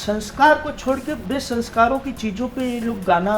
संस्कार को छोड़ के बेसंस्कारों की चीज़ों पे ये लोग गाना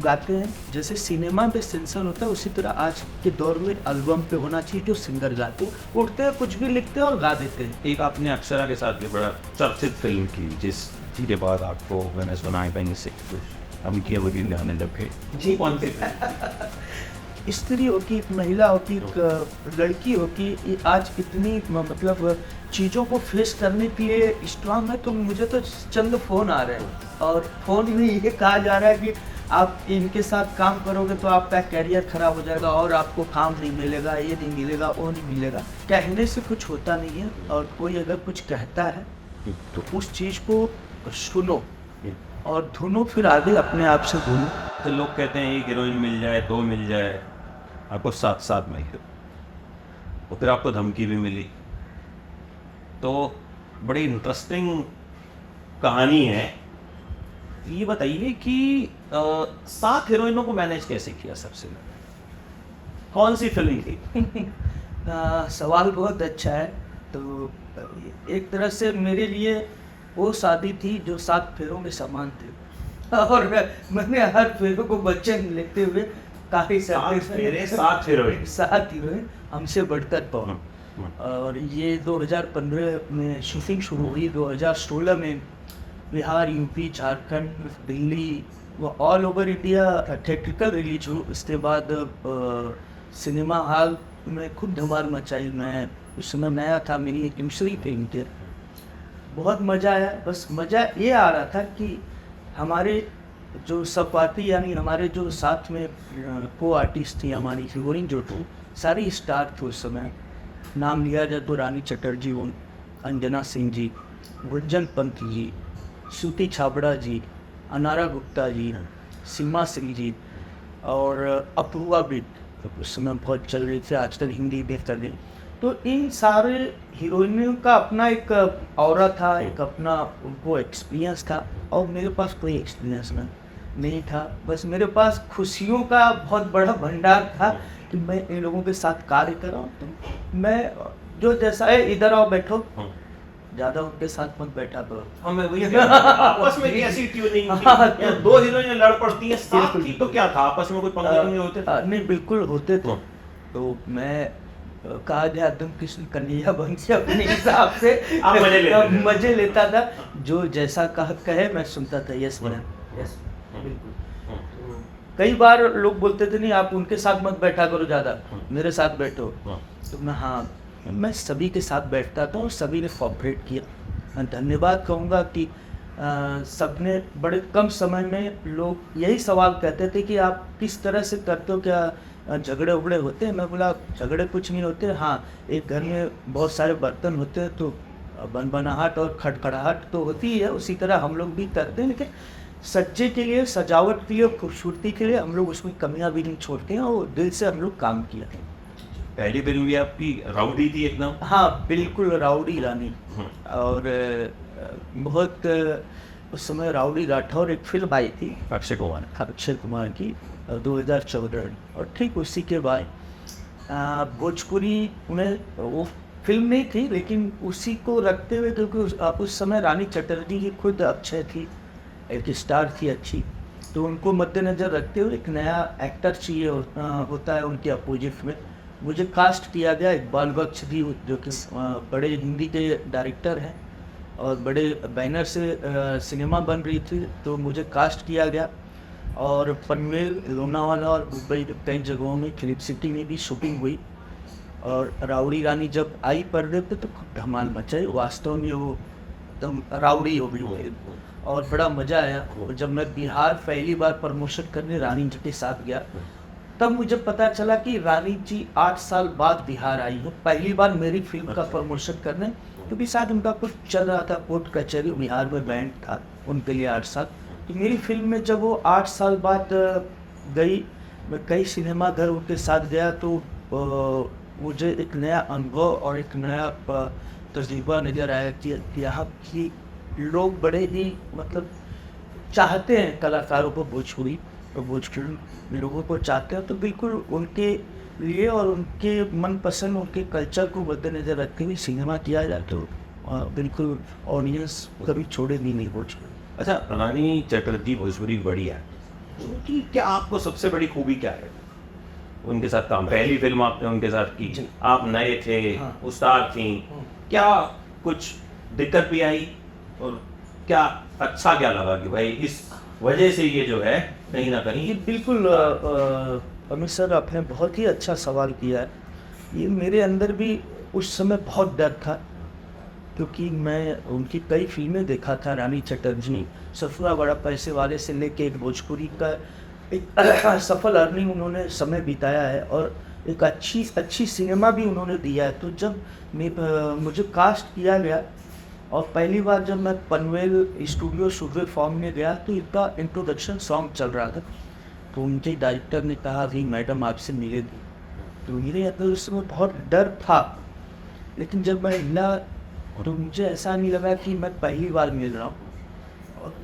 गाते हैं। जैसे सिनेमा में सेंसर होता है, उसी तरह आज के दौर में एल्बम पे होना चाहिए जो सिंगर गाते हैं, उठते हैं कुछ भी लिखते हैं और गा देते हैं। एक आपने अक्षरा के साथ भी बड़ा चर्चित फिल्म की जिसके बाद आपको मैंने सुना है कहीं से कुछ हम किए वही गाने लगे जी। कौन सी स्त्री हो कि एक महिला हो कि एक लड़की हो कि ये आज इतनी मतलब चीज़ों को फेस करने के लिए स्ट्रांग है। तो मुझे तो चंद फ़ोन आ रहे हैं और फ़ोन में ये कहा जा रहा है कि आप इनके साथ काम करोगे तो आपका कैरियर ख़राब हो जाएगा और आपको काम नहीं मिलेगा, ये नहीं मिलेगा, वो नहीं मिलेगा। कहने से कुछ होता नहीं है, और कोई अगर कुछ कहता है तो उस चीज़ को सुनो और धुनो, फिर आगे अपने आप से धुनो। तो लोग कहते हैं एक हीरोइन मिल जाए, दो मिल जाए, आपको साथ साथ में और फिर आपको धमकी भी मिली। तो बड़ी इंटरेस्टिंग कहानी है। ये बताइए कि 7 हीरोइनों को मैनेज कैसे किया सबसे पहले? कौन सी फिल्म थी? सवाल बहुत अच्छा है। तो एक तरह से मेरे लिए वो शादी थी जो 7 फेरों के समान थी और मैंने हर फेरों को बच्चे लेते हुए काफ़ी 7 हीरोइन 7 हीरोइन हमसे बढ़कर पहुँच। और ये 2015 में शूटिंग शुरू हुई। 2016 में बिहार, यूपी, झारखंड, दिल्ली, वो all over India theatrical release हुई। उसके बाद सिनेमा हॉल में खूब धमाल मचाई। मैं उस समय नया था, मेरी एक दूसरी फिल्म थी। बहुत मज़ा आया। बस मज़ा ये आ रहा था कि हमारे जो सहपाठी यानी हमारे जो साथ में को आर्टिस्ट थी, हमारी हीरोइन जो थी, सारी स्टार थे उस समय। नाम लिया जाए तो रानी चटर्जी, अंजना सिंह जी, गुंजन पंत जी, श्रुति छाबड़ा जी, अनारा गुप्ता जी, सीमा सिंह जी और अपूर्वा भी उस समय बहुत चल रही थी, आजकल हिंदी बेहतर है। तो इन सारे हीरोइनों का अपना एक ऑरा था, एक अपना उनको एक्सपीरियंस था और मेरे पास कोई एक्सपीरियंस नहीं था। बस मेरे पास खुशियों का बहुत बड़ा भंडार था कि मैं इन लोगों के साथ कार्य कर रहा हूँ। तो मैं जो जैसा है, इधर आओ बैठो, ज़्यादा उनके साथ मत बैठा करो। हमें वही आपस में कैसी ट्यूनिंग थी? 2 हीरोइनें लड़ पड़ती हैं, 7 थी तो क्या था, आपस में कोई पंगे नहीं होते थे? नहीं, बिल्कुल होते थे। तो मैं कहा जाए तुम कृष्ण कन्हैया बन के अपने हिसाब से मजे लेता था। जो जैसा कहे मैं सुनता था। यस मैम, यस बिल्कुल। कई बार लोग बोलते थे नहीं आप उनके साथ मत बैठा करो, ज़्यादा मेरे साथ बैठो। तो मैं सभी के साथ बैठता था और सभी ने कोऑपरेट किया। मैं धन्यवाद कहूँगा कि सबने बड़े कम समय में लोग यही सवाल कहते थे कि आप किस तरह से करते हो, क्या झगड़े उगड़े होते हैं? मैं बोला झगड़े कुछ नहीं होते। हाँ, एक घर में बहुत सारे बर्तन होते हैं तो बनबनाहट और खड़खड़ाहट तो होती ही है, उसी तरह हम लोग भी करते हैं। लेकिन सज्जे के लिए, सजावट के लिए, खूबसूरती के लिए हम लोग उसमें कमियां भी नहीं छोड़ते हैं और दिल से हम लोग काम किया। पहली फिल्म भी आपकी राउडी थी एकदम? हाँ बिल्कुल, राउडी रानी। और बहुत उस समय राउडी राठौर एक फिल्म आई थी अक्षय कुमार की 2014। और ठीक उसी के बाद भोजपुरी में वो फिल्म नहीं थी, लेकिन उसी को रखते हुए, क्योंकि उस समय रानी चटर्जी की खुद अक्षय थी, एक स्टार थी अच्छी, तो उनको मद्देनज़र रखते हुए एक नया एक्टर चाहिए होता है उनके अपोजिट में। मुझे कास्ट किया गया इकबाल बख्श जी, जो कि बड़े हिंदी के डायरेक्टर हैं और बड़े बैनर से सिनेमा बन रही थी, तो मुझे कास्ट किया गया। और पनवेल, लोनावाला और मुंबई कई जगहों में, फिल्म सिटी में भी शूटिंग हुई। और राउडी रानी जब आई पर्दे पे तो खूब धमाल मचाई। वास्तव में वो एकदम राउडी हो गई और बड़ा मज़ा आया। और जब मैं बिहार पहली बार प्रमोशन करने रानी जी के साथ गया, तब मुझे पता चला कि रानी जी 8 साल बाद बिहार आई है, पहली बार मेरी फिल्म का प्रमोशन करने। क्योंकि शायद उनका कुछ चल रहा था, कोर्ट कचहरी, बिहार में बैंड था उनके लिए 8 साल। तो मेरी फिल्म में जब वो 8 साल बाद गई, मैं कई सिनेमा घर उनके साथ गया, तो मुझे एक नया अनुभव और एक नया तजुर्बा नज़र आया कि यहाँ की लोग बड़े ही मतलब चाहते हैं कलाकारों को, भोजपुरी लोगों को चाहते हैं। तो बिल्कुल उनके लिए और उनके मनपसंद, उनके कल्चर को मद्देनज़र रखते हुए सिनेमा किया जाता है। बिल्कुल ऑडियंस कभी छोड़े भी नहीं भोजपुरी। अच्छा, रानी चटर्जी भोजपुरी बड़ी है, उनकी क्या आपको सबसे बड़ी खूबी क्या है? उनके साथ काम, पहली फिल्म आपने उनके साथ की, जी। आप नए थे, हाँ। उस्ताद थी, क्या कुछ दिक्कत भी आई और क्या अच्छा क्या लगा कि भाई इस वजह से ये जो है कहीं ना ये कहीं? बिल्कुल अमित सर, आपने बहुत ही अच्छा सवाल किया है। ये मेरे अंदर भी उस समय बहुत डर था, क्योंकि मैं उनकी कई फिल्में देखा था। रानी चटर्जी, ससुरा बड़ा पैसे वाले से लेके एक भोजपुरी का एक सफल अर्निंग उन्होंने समय बिताया है, और एक अच्छी सिनेमा भी उन्होंने दिया है। तो जब मुझे कास्ट किया गया और पहली बार जब मैं पनवेल स्टूडियो सुबह फॉर्म में गया, तो इनका इंट्रोडक्शन सॉन्ग चल रहा था। तो उनके डायरेक्टर ने कहा कि मैडम आपसे मिलेगी। तो मेरे अंदर उस समय बहुत डर था, लेकिन जब मैं मिला तो मुझे ऐसा नहीं लगा कि मैं पहली बार मिल रहा हूँ। और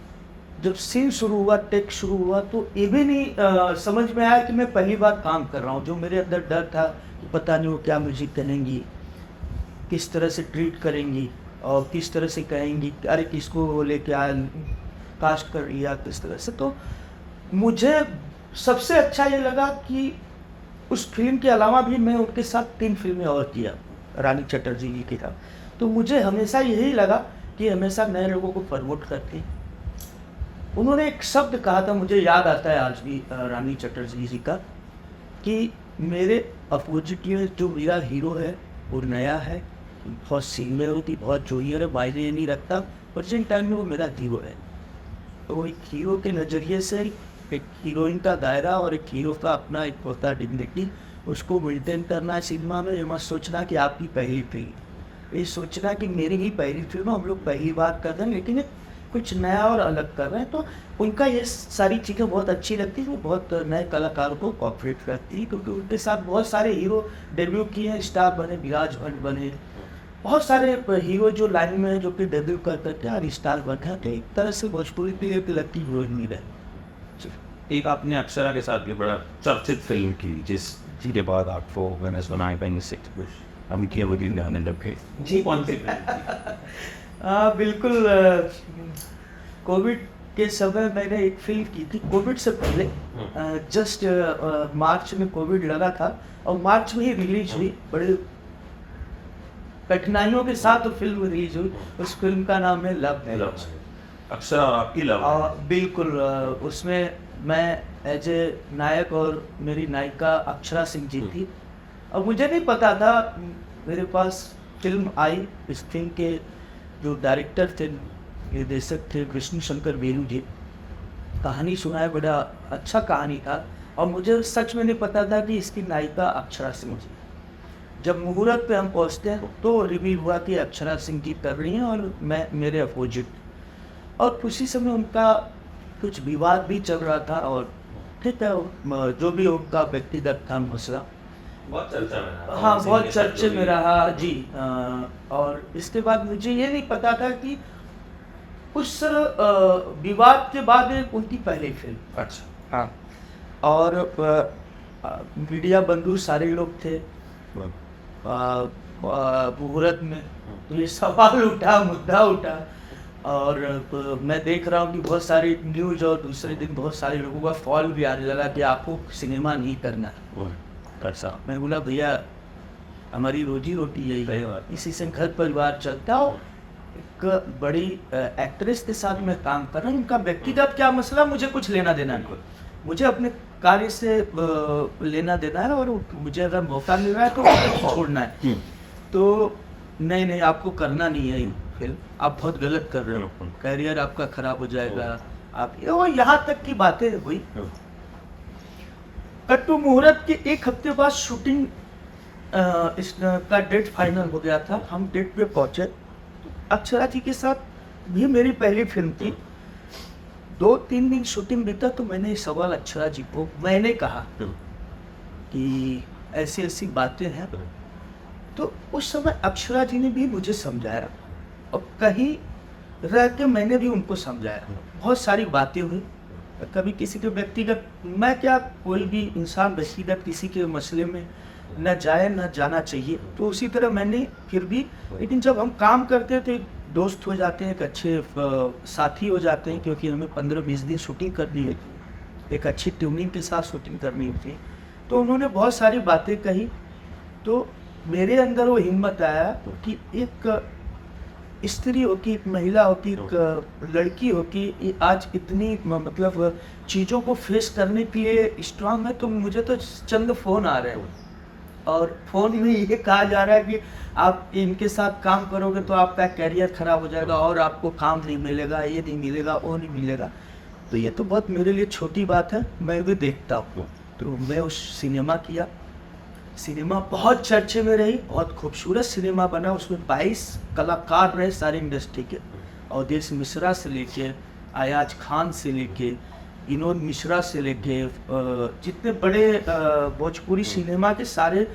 जब सीन शुरू हुआ, टेक शुरू हुआ, तो ये भी नहीं समझ में आया कि मैं पहली बार काम कर रहा हूँ। जो मेरे अंदर डर था कि पता नहीं वो क्या मुझे कहेंगी, किस तरह से ट्रीट करेंगी, और किस तरह से कहेंगी अरे किसको लेके आया, कास्ट कर लिया किस तरह से। तो मुझे सबसे अच्छा ये लगा कि उस फिल्म के अलावा भी मैं उनके साथ 3 फिल्में और किया रानी चटर्जी जी की था। तो मुझे हमेशा यही लगा कि हमेशा नए लोगों को प्रमोट करके, उन्होंने एक शब्द कहा था, मुझे याद आता है आज भी रानी चटर्जी जी का, कि मेरे अपोजिट में जो मेरा हीरो है वो नया है, बहुत सीनियरिटी, बहुत जूनियर है, मायने ये नहीं रखता, प्रेजेंट टाइम में वो मेरा हीरो है। तो एक हीरो के नज़रिए से एक हीरोइन का दायरा और एक हीरो का अपना एक होता है डिग्निटी, उसको मेंटेन करना है सिनेमा में। ये मत सोचना कि आपकी पहली फिल्म, ये सोचना कि मेरी ही पहली फिल्म, हम लोग पहली बार कर रहे हैं लेकिन कुछ नया और अलग कर रहे हैं। तो उनका ये सारी चीज़ें बहुत अच्छी लगती है। वो बहुत नए कलाकारों को कॉपरेट करती है, क्योंकि उनके साथ बहुत सारे हीरो डेब्यू किए हैं, स्टार बने, विराज भट्ट बने, बहुत सारे हीरो जो लाइन में है जो कि डेब्यू कर करके और स्टार बने थे। एक तरह से भोजपुरी की एक लगती हीरोइन नहीं रहे। एक आपने अक्षरा के साथ भी बड़ा चर्चित फिल्म की, जिसके बाद आपको मैंने सुना है कहीं से हम किए वो दिन गाने लगे जी, कौन सी फिल्म? बिल्कुल, कोविड के समय मैंने एक फिल्म की थी, कोविड से पहले, जस्ट मार्च में कोविड लगा था और मार्च में ही रिलीज हुई। बड़े कठिनाइयों के साथ वो फिल्म रिलीज हुई। उस फिल्म का नाम है लव मैरिज। अक्षरा आपकी लव? बिल्कुल, उसमें मैं एज ए नायक और मेरी नायिका अक्षरा सिंह जी थी। और मुझे नहीं पता था, मेरे पास फिल्म आई, इस फिल्म के जो डायरेक्टर थे, निर्देशक थे विष्णु शंकर वेणु जी, कहानी सुनाए, बड़ा अच्छा कहानी था। और मुझे सच में नहीं पता था कि इसकी नायिका अक्षरा सिंह जी। जब मुहूर्त पे हम पहुँचते हैं तो रिवील हुआ कि अक्षरा सिंह जी कर रही हैं और मैं मेरे अपोजिट। और उसी समय उनका कुछ विवाद भी चल रहा था, और ठीक है, जो भी उनका व्यक्तिगत था मसला, बहुत चर्चा में रहा। हाँ, बहुत चर्चे में रहा जी। और इसके बाद मुझे ये नहीं पता था कि उस विवाद के बाद उनकी पहली फिल्म। अच्छा। हाँ, और मीडिया बंधु सारे लोग थे मुहूर्त में। तो ये सवाल उठा, मुद्दा उठा, और मैं देख रहा हूँ कि बहुत सारी न्यूज़, और दूसरे दिन बहुत सारे लोगों का फॉल भी आने लगा कि आपको सिनेमा नहीं करना है। अच्छा। मैं बोला भैया हमारी रोजी रोटी यही सही है, बात। इसी से घर परिवार चलता हो। एक बड़ी एक्ट्रेस के साथ मैं काम कर रहा हूँ, उनका व्यक्तिगत क्या मसला मुझे कुछ लेना देना नहीं, मुझे अपने कार्य से लेना देना है, और मुझे अगर मौका मिल रहा है तो मुझे छोड़ना है। तो नहीं, आपको करना नहीं है ये फिल्म, आप बहुत गलत कर रहे हो, करियर आपका खराब हो जाएगा, आप यहाँ तक की बातें हुई। कट्टू मुहूर्त के एक हफ्ते बाद शूटिंग इसका डेट फाइनल हो गया था। हम डेट पे पहुंचे। अक्षरा जी के साथ भी मेरी पहली फिल्म थी। 2-3 दिन शूटिंग बीता तो मैंने सवाल अक्षरा जी को मैंने कहा कि ऐसी ऐसी बातें हैं। तो उस समय अक्षरा जी ने भी मुझे समझाया, और कहीं रह के मैंने भी उनको समझाया। बहुत सारी बातें हुई। कभी किसी के व्यक्तिगत, मैं क्या, कोई भी इंसान व्यक्तिगत किसी के मसले में न जाए न जाना चाहिए। तो उसी तरह मैंने फिर भी, लेकिन जब हम काम करते थे दोस्त हो जाते हैं, एक अच्छे साथी हो जाते हैं, क्योंकि हमें 15-20 दिन शूटिंग करनी है, एक अच्छी ट्यूनिंग के साथ शूटिंग करनी होती है। तो उन्होंने बहुत सारी बातें कही, तो मेरे अंदर वो हिम्मत आया कि एक स्त्री हो कि एक महिला हो कि एक लड़की हो कि ये आज इतनी मतलब चीज़ों को फेस करने के लिए स्ट्रांग है। तो मुझे तो चंद फ़ोन आ रहे हैं और फ़ोन में ये कहा जा रहा है कि आप इनके साथ काम करोगे तो आपका करियर ख़राब हो जाएगा और आपको काम नहीं मिलेगा, ये नहीं मिलेगा, वो नहीं मिलेगा। तो ये तो बहुत मेरे लिए छोटी बात है, मैं भी देखता हूँ। तो मैं उस सिनेमा किया, सिनेमा बहुत चर्चे में रही, बहुत खूबसूरत सिनेमा बना। उसमें 22 कलाकार रहे सारी इंडस्ट्री के, अवधेश मिश्रा से लेके अयाज खान से लेके विनोद मिश्रा से लेके जितने बड़े भोजपुरी सिनेमा के सारे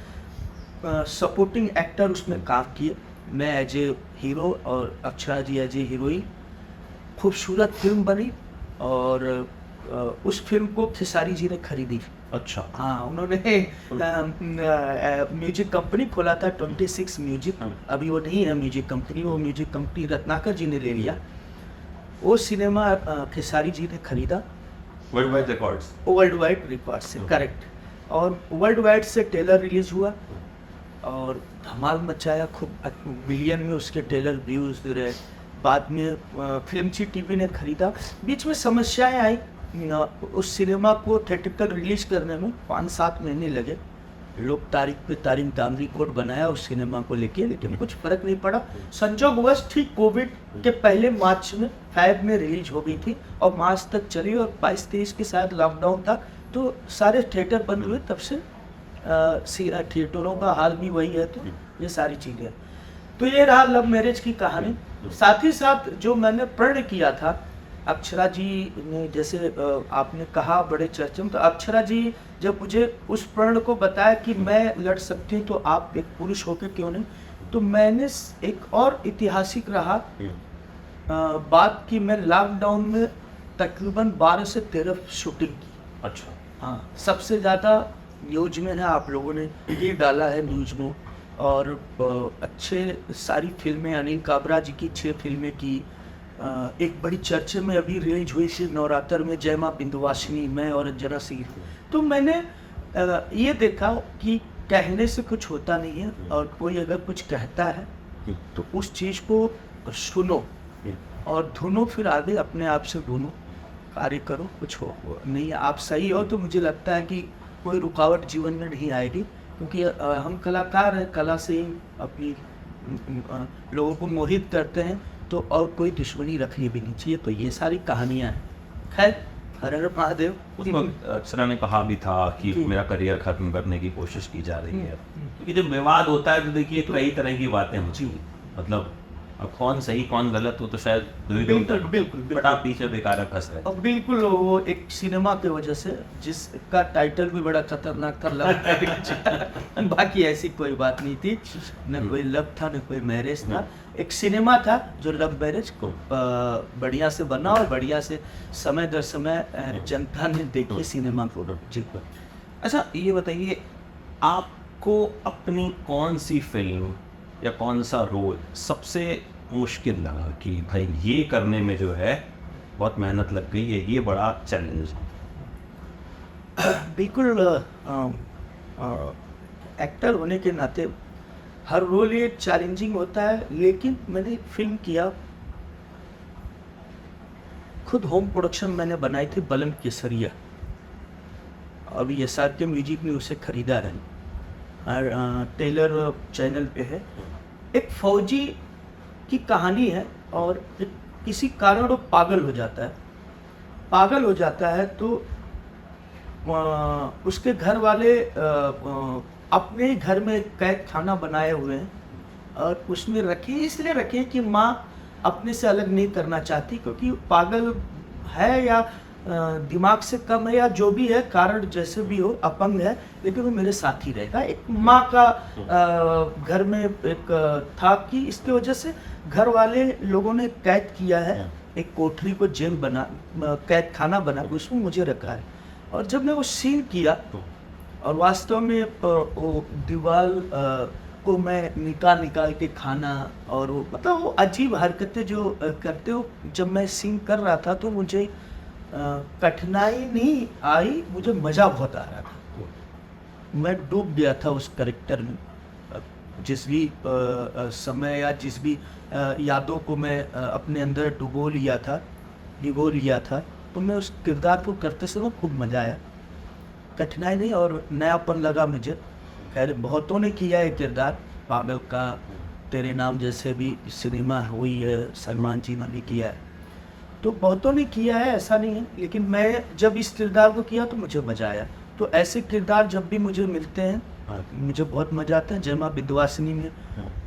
सपोर्टिंग एक्टर उसमें काम किए। मैं एज ए हीरो और अक्षरा जी एज ए हीरोइन। खूबसूरत फिल्म बनी और उस फिल्म को खेसारी जी ने खरीदी। अच्छा। हाँ, उन्होंने म्यूजिक कंपनी खोला था 26 म्यूजिक। अभी वो नहीं है म्यूजिक कंपनी, वो म्यूजिक कंपनी रत्नाकर जी ने ले लिया। वो सिनेमा खेसारी जी ने खरीदा world wide records, world wide record से, करेक्ट। और वर्ल्ड वाइड से ट्रेलर रिलीज हुआ और धमाल मचाया, खूब मिलियन में उसके ट्रेलर व्यूज रहे। बाद में फिल्म ची टीवी ने खरीदा। बीच में समस्याएं आई, उस सिनेमा को थिएट्रिकल रिलीज करने में 5-7 महीने लगे। लोग तारीख पे तारीख दाम रिकॉर्ड बनाया उस सिनेमा को लेके, लेकिन कुछ फर्क नहीं पड़ा। संजोगवश ठीक कोविड के पहले मार्च में फैब में रिलीज हो गई थी और मार्च तक चली और 22-23 के साथ लॉकडाउन था, तो सारे थिएटर बंद हुए। तब से थिएटरों का हाल भी वही है। तो ये सारी चीज़ें, तो ये रहा लव मैरिज की कहानी। साथ ही साथ जो मैंने प्रण किया था, अक्षरा जी ने, जैसे आपने कहा बड़े चर्चे में, तो अक्षरा जी जब मुझे उस प्रण को बताया कि मैं लड़ सकती हूँ तो आप एक पुरुष होकर क्यों नहीं, तो मैंने एक और ऐतिहासिक रहा बात कि मैं लॉकडाउन में तकरीबन 12 से 13 शूटिंग की। अच्छा। हाँ, सबसे ज़्यादा न्यूज में है, आप लोगों ने ये डाला है न्यूज में। और अच्छे सारी फिल्में, अनिल काबरा जी की 6 फिल्में की। एक बड़ी चर्चे में अभी रिलीज हुई थी नवरात्र में, जय माँ बिंदुवासिनी, मैं और अंजना सिंह। तो मैंने ये देखा कि कहने से कुछ होता नहीं है, और कोई अगर कुछ कहता है तो उस चीज़ को सुनो और ढूंढो, फिर आगे अपने आप से ढूंढो, कार्य करो। कुछ हो नहीं, आप सही हो तो मुझे लगता है कि कोई रुकावट जीवन में नहीं आएगी, क्योंकि हम कलाकार हैं, कला से ही अपनी लोगों को मोहित करते हैं, तो और कोई दुश्मनी रखनी भी नहीं चाहिए। तो ये सारी कहानियाँ हैं। खैर, हर हर महादेव। उस वक्त अक्षरा ने कहा भी था कि मेरा करियर खत्म करने की कोशिश की जा रही है, क्योंकि जब विवाद होता है तो देखिए कई तरह की बातें होती हैं। मतलब अब कौन सही कौन गलत हो तो शायद बिल्कुल, बट आप पीछे बेकार फंस रहे। और बिल्कुल वो एक सिनेमा की वजह से, जिसका टाइटल भी बड़ा खतरनाक था, लव। बाकी ऐसी कोई बात नहीं थी, न कोई लव था न कोई मैरिज था। एक सिनेमा था जो लव मैरिज को बढ़िया से बना और बढ़िया से समय दर समय जनता ने देखी सिनेमा को। जी। अच्छा, ये बताइए, आपको अपनी कौन सी फिल्म या कौन सा रोल सबसे मुश्किल लगा कि भाई ये करने में जो है बहुत मेहनत लग गई है, ये बड़ा चैलेंज है? बिल्कुल, एक्टर होने के नाते हर रोल ये चैलेंजिंग होता है, लेकिन मैंने फिल्म किया खुद, होम प्रोडक्शन मैंने बनाई थी, बलन केसरिया। अभी SR के म्यूजिक ने उसे खरीदा है और टेलर चैनल पे है। एक फौजी की कहानी है और किसी कारण वो पागल हो जाता है, तो उसके घर वाले अपने ही घर में कैद खाना बनाए हुए हैं और उसमें इसलिए रखे कि माँ अपने से अलग नहीं करना चाहती, क्योंकि पागल है या दिमाग से कम है या जो भी है, कारण जैसे भी हो, अपंग है, लेकिन वो मेरे साथ ही रहेगा। एक माँ का घर में एक था कि इसकी वजह से घर वाले लोगों ने कैद किया है, एक कोठरी को जेल बना, कैद खाना बना के उसमें मुझे रखा है। और जब मैं वो सीन किया और वास्तव में वो दीवार को मैं निकाल के खाना, और वो मतलब वो अजीब हरकतें जो करते हो। जब मैं सीन कर रहा था तो मुझे कठिनाई नहीं आई, मुझे मज़ा बहुत आ रहा था। मैं डूब गया था उस कैरेक्टर में। जिस भी समय या जिस भी यादों को मैं अपने अंदर भिगो लिया था, तो मैं उस किरदार को करते समय खूब मज़ा आया। कठिनाई नहीं और नयापन लगा मुझे। खैर बहुतों ने किया है किरदार, पागल का, तेरे नाम जैसे भी सिनेमा हुई है, सलमान जी ने भी किया है, तो बहुतों ने किया है, ऐसा नहीं है। लेकिन मैं जब इस किरदार को किया तो मुझे मज़ा आया। तो ऐसे किरदार जब भी मुझे मिलते हैं मुझे बहुत मज़ा आता है। जय माँ विंध्यवासिनी में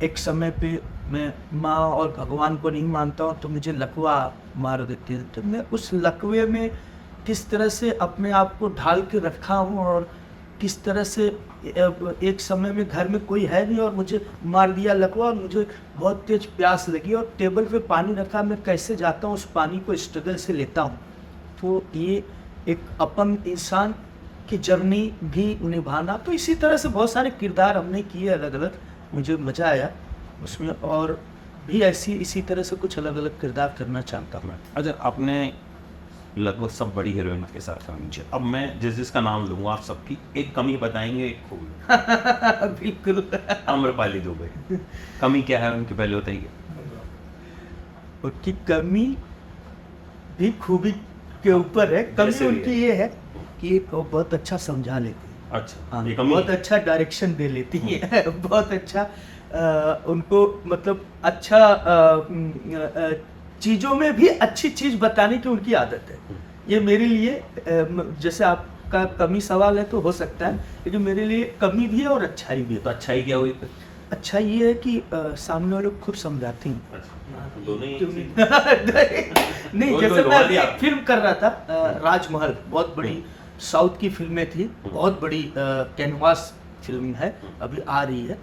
एक समय पे मैं माँ और भगवान को नहीं मानता हूँ, तो मुझे लकवा मार देती है। तो मैं उस लकवे में किस तरह से अपने आप को ढाल के रखा हूँ, और किस तरह से एक समय में घर में कोई है नहीं और मुझे मार दिया लकवा, और मुझे बहुत तेज प्यास लगी और टेबल पे पानी रखा, मैं कैसे जाता हूँ उस पानी को स्ट्रगल से लेता हूँ। तो ये एक अपन इंसान की जर्नी भी निभाना। तो इसी तरह से बहुत सारे किरदार हमने किए अलग अलग, मुझे मज़ा आया उसमें, और भी इसी तरह से कुछ अलग अलग किरदार करना चाहता हूँ। अच्छा, आपने लगभग सब बड़ी हीरोइन के साथ काम किया। अब मैं जिसका नाम लूँगा आप सबकी एक कमी बताएंगे, एक खूबी। बिल्कुल। आम्रपाली दुबे, कमी क्या है उनकी, पहले बताइए। उनकी कमी भी खूबी के ऊपर है। कमी जैसे भी उनकी ये है कि वो बहुत अच्छा समझा लेती है। अच्छा, हाँ, ये कमी बहुत है। अच्छा डायरेक्शन दे लेती है। बहुत अच्छा उनको मतलब अच्छा चीज़ों में भी अच्छी चीज़ बताने की उनकी आदत है। ये मेरे लिए जैसे आपका कमी सवाल है तो हो सकता है, लेकिन मेरे लिए कमी भी है और अच्छाई भी है। तो अच्छाई क्या हुई? अच्छा ये है कि सामने वाले को खूब समझाती हैं। अच्छा, दोनों ही क्यों चीज़। नहीं, कोई जैसे कोई मैं घुमा दिया। एक फिल्म कर रहा था राजमहल, बहुत बड़ी साउथ की फिल्में थी, बहुत बड़ी कैनवास फिल्म है, अभी आ रही है।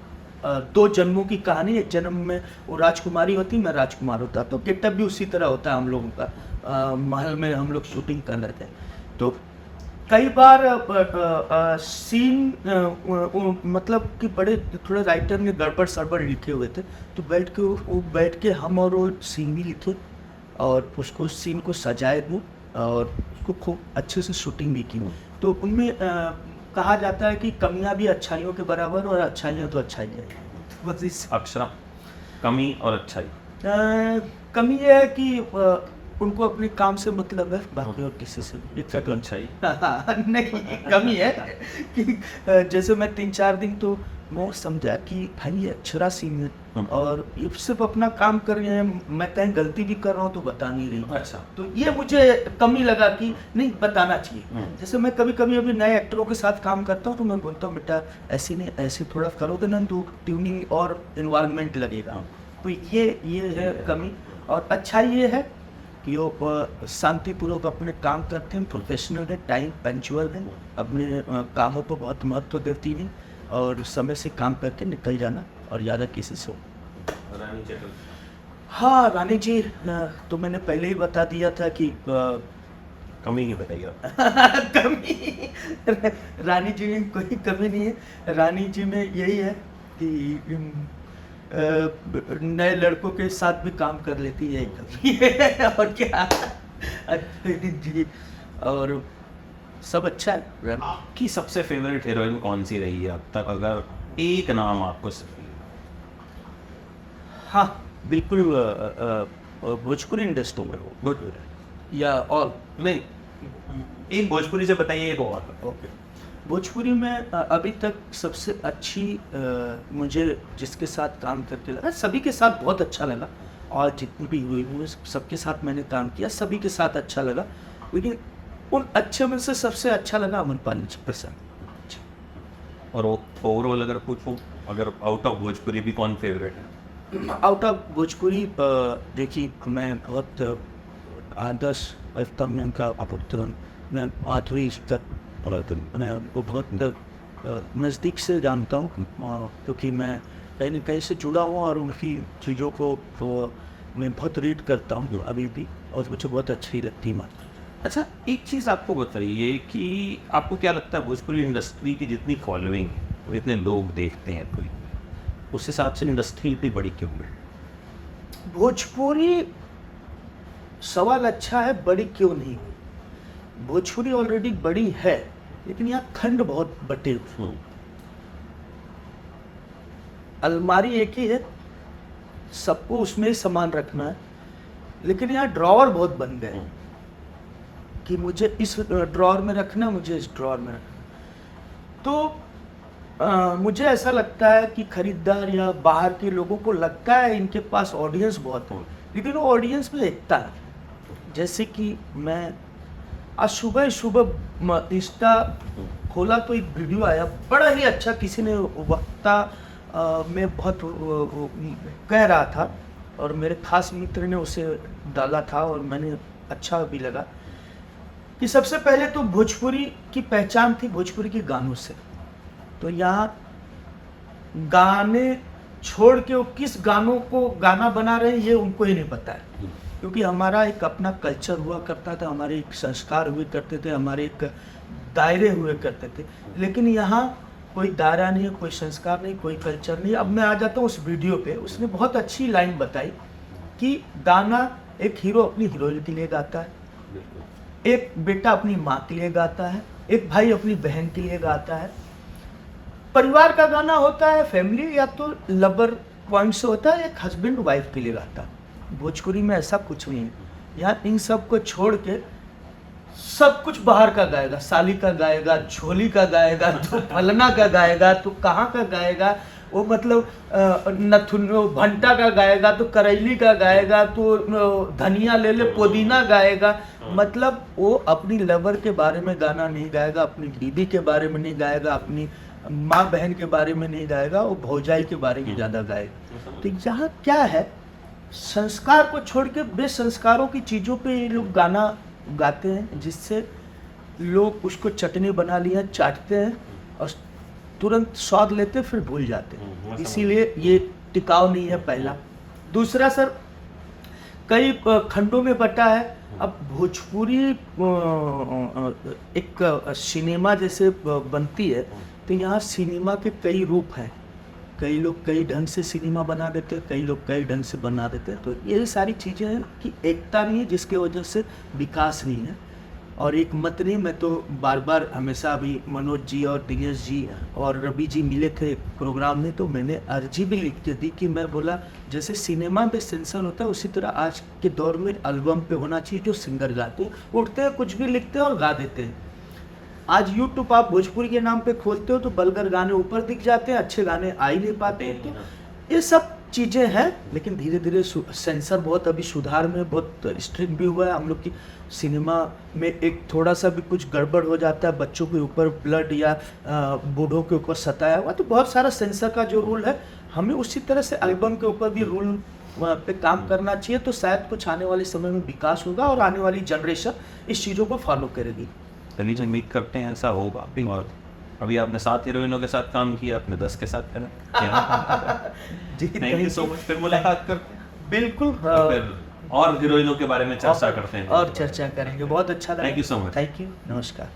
2 जन्मों की कहानी, एक जन्म में वो राजकुमारी होती, मैं राजकुमार होता, तो गेटअप भी उसी तरह होता है हम लोगों का। महल में हम लोग शूटिंग कर रहे थे, तो कई बार सीन मतलब कि बड़े थोड़े राइटर ने गड़बड़ सड़बड़ लिखे हुए थे, तो बैठ के हम और वो सीन भी लिखे और उसको सीन को सजाए भी और उसको खूब अच्छे से शूटिंग भी की। तो उनमें कहा जाता है कि कमियां भी अच्छाइयों के बराबर और अच्छाइयाँ तो अच्छाइयाँ हैं। बस इस अक्षरा, कमी और अच्छाई। कमी ये है कि उनको अपने काम से मतलब है, बाकी और किसी से भी। तो अच्छाई नहीं, कमी है कि जैसे मैं 3-4 दिन तो मैं समझा कि भाई ये अक्षरा सीन है और ये सिर्फ अपना काम कर रहे हैं, मैं कहीं गलती भी कर रहा हूँ तो बता नहीं रही। अच्छा। तो ये मुझे कमी लगा कि नहीं बताना चाहिए। जैसे मैं कभी कभी अभी नए एक्टरों के साथ काम करता हूँ तो मैं बोलता हूँ बेटा ऐसे नहीं, ऐसे थोड़ा करोगे ना तो ट्यूनिंग और इन्वायरमेंट लगेगा। तो ये है कमी। और अच्छा ये है कि वो शांतिपूर्वक अपने काम करते हैं, प्रोफेशनल है, टाइम पंचुअल है, अपने कामों को बहुत महत्व देती हैं और समय से काम करके निकल जाना और ज़्यादा किसी से हो। रानी चटर्जी। हाँ, रानी जी तो मैंने पहले ही बता दिया था कि कमी नहीं बताइए। कमी रानी जी में कोई कमी नहीं है। रानी जी में यही है कि नए लड़कों के साथ भी काम कर लेती है कभी। और क्या जी, और सब अच्छा है। आपकी सबसे फेवरेट हीरोइन कौन सी रही है अब तक, अगर एक नाम आपको हाँ बिल्कुल, भोजपुरी इंडस्ट्री में हो भोजपुरी या और नहीं, एक भोजपुरी से बताइए, एक और। ओके। भोजपुरी में अभी तक सबसे अच्छी मुझे जिसके साथ काम करके लगा, सभी के साथ बहुत अच्छा लगा और जितनी भी हुई हुई सबके साथ मैंने काम किया, सभी के साथ अच्छा लगा, लेकिन उन अच्छे में से सबसे अच्छा लगा अमरपाली जी पसंद। और ओवरऑल अगर पूछूं, अगर आउट ऑफ भोजपुरी भी कौन फेवरेट है? आउट ऑफ भोजपुरी देखिए मैं बहुत आदर्श अफ्ताब का अपुत्र, मैं माधुरी तक मैं उनको बहुत नज़दीक से जानता हूँ क्योंकि मैं कहीं न कहीं से जुड़ा हूँ और उनकी चीज़ों को तो मैं बहुत रीड करता हूँ अभी भी और मुझे बहुत अच्छी लगती है। अच्छा, एक चीज़ आपको बताइए कि आपको क्या लगता है भोजपुरी इंडस्ट्री की जितनी फॉलोइंग है, वो इतने लोग देखते हैं कोई, उस हिसाब से इंडस्ट्री इतनी बड़ी क्यों है? भोजपुरी, सवाल अच्छा है, बड़ी क्यों नहीं हुई? भोजपुरी ऑलरेडी बड़ी है, लेकिन यहाँ खंड बहुत बटे हुए हैं। अलमारी एक ही है, सबको उसमें ही सामान रखना है, लेकिन यहाँ ड्रॉवर बहुत बन गए हैं कि मुझे इस ड्रॉवर में रखना, मुझे इस ड्रॉवर में रखना। तो मुझे ऐसा लगता है कि खरीदार या बाहर के लोगों को लगता है इनके पास ऑडियंस बहुत है, लेकिन वो ऑडियंस में एकता है। जैसे कि मैं आज सुबह इंस्टा खोला तो एक वीडियो आया, बड़ा ही अच्छा, किसी ने वक्ता में बहुत कह रहा था और मेरे खास मित्र ने उसे डाला था और मैंने अच्छा भी लगा कि सबसे पहले तो भोजपुरी की पहचान थी भोजपुरी के गानों से। तो यहाँ गाने छोड़ के वो किस गानों को गाना बना रहे हैं ये उनको ही नहीं पता है, क्योंकि हमारा एक अपना कल्चर हुआ करता था, हमारे एक संस्कार हुए करते थे, हमारे एक दायरे हुए करते थे। लेकिन यहाँ कोई दायरा नहीं है, कोई संस्कार नहीं, कोई कल्चर नहीं। अब मैं आ जाता हूँ उस वीडियो पे, उसने बहुत अच्छी लाइन बताई कि गाना एक हीरो अपनी हीरोइन के लिए गाता है, एक बेटा अपनी माँ के लिए गाता है, एक भाई अपनी बहन के लिए गाता है। परिवार का गाना होता है, फैमिली या तो लवर पॉइंट से होता है, एक हस्बैंड वाइफ के लिए गाता है। भोजपुरी में ऐसा कुछ नहीं है, यहाँ इन सब को छोड़ के सब कुछ बाहर का गाएगा, साली का गाएगा, झोली का गाएगा, तो फलना का गाएगा, तो कहाँ का गाएगा, वो मतलब नथुन भंटा का गाएगा, तो करैली का गाएगा, तो धनिया ले ले पुदीना गाएगा। मतलब वो अपनी लवर के बारे में गाना नहीं गाएगा, अपनी बीवी के बारे में नहीं गाएगा, अपनी माँ बहन के बारे में नहीं गाएगा, वो भौजाई के बारे में ज़्यादा गाएगा। तो यहाँ क्या है, संस्कार को छोड़ के बेसंस्कारों की चीज़ों पे ये लोग गाना गाते हैं, जिससे लोग उसको चटनी बना लिया, चाटते हैं और तुरंत स्वाद लेते फिर भूल जाते हैं। इसीलिए ये टिकाऊ नहीं है, पहला। दूसरा सर, कई खंडों में बटा है। अब भोजपुरी एक सिनेमा जैसे बनती है, तो यहाँ सिनेमा के कई रूप हैं। कई लोग कई ढंग से सिनेमा बना देते हैं, कई लोग कई ढंग से बना देते हैं। तो ये सारी चीज़ें हैं कि एकता नहीं है, जिसके वजह से विकास नहीं है। और एक मत नहीं, मैं तो बार बार हमेशा अभी मनोज जी और दिनेश जी और रवि जी मिले थे प्रोग्राम में, तो मैंने अर्जी भी लिख के दी कि मैं बोला जैसे सिनेमा में सेंसर होता है, उसी तरह आज के दौर में एल्बम पे होना चाहिए जो सिंगर गाते हैं, उठते हैं, कुछ भी लिखते हैं और गा देते हैं। आज यूट्यूब आप भोजपुरी के नाम पे खोलते हो तो बलगर गाने ऊपर दिख जाते हैं, अच्छे गाने आ ही नहीं पाते हैं। तो ये सब चीज़ें हैं, लेकिन धीरे धीरे सेंसर बहुत अभी सुधार में बहुत स्ट्रिक्ट भी हुआ है। हम लोग की सिनेमा में एक थोड़ा सा भी कुछ गड़बड़ हो जाता है, बच्चों के ऊपर ब्लड या बूढ़ों के ऊपर सताया हुआ, तो बहुत सारा सेंसर का जो रूल है, हमें उसी तरह से एल्बम के ऊपर भी रूल पे काम करना चाहिए। तो शायद कुछ आने वाले समय में विकास होगा और आने वाली जनरेशन इस चीज़ों को फॉलो करेगी। चलिए, उम्मीद करते हैं ऐसा होगा भी। और अभी आपने 7 हीरोइनों के साथ काम किया, अपने 10 के साथ करें। जी, थैंक यू सो मच। फिर मुलाकात करते हैं, बिल्कुल, फिर और हीरोइनों के बारे में चर्चा करते हैं और चर्चा करेंगे। बहुत अच्छा लगा। Thank you so much. Thank you, नमस्कार।